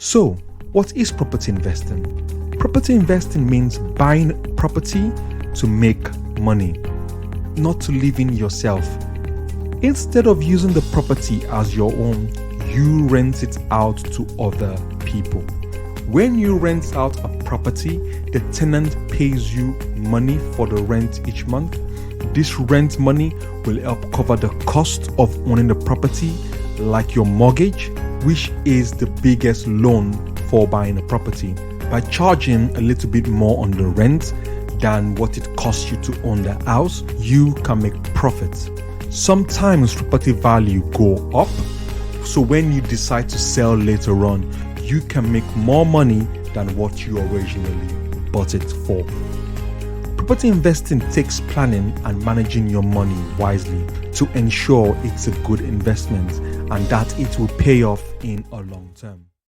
So, what is property investing? Property investing means buying property to make money, not to live in yourself. Instead of using the property as your own, you rent it out to other people. When you rent out a property, the tenant pays you money for the rent each month. This rent money will help cover the cost of owning the property, like your mortgage, which is the biggest loan for buying a property. By charging a little bit more on the rent than what it costs you to own the house, you can make profits. Sometimes property value go up, so when you decide to sell later on, you can make more money than what you originally bought it for. Property investing takes planning and managing your money wisely to ensure it's a good investment and that it will pay off in a long term.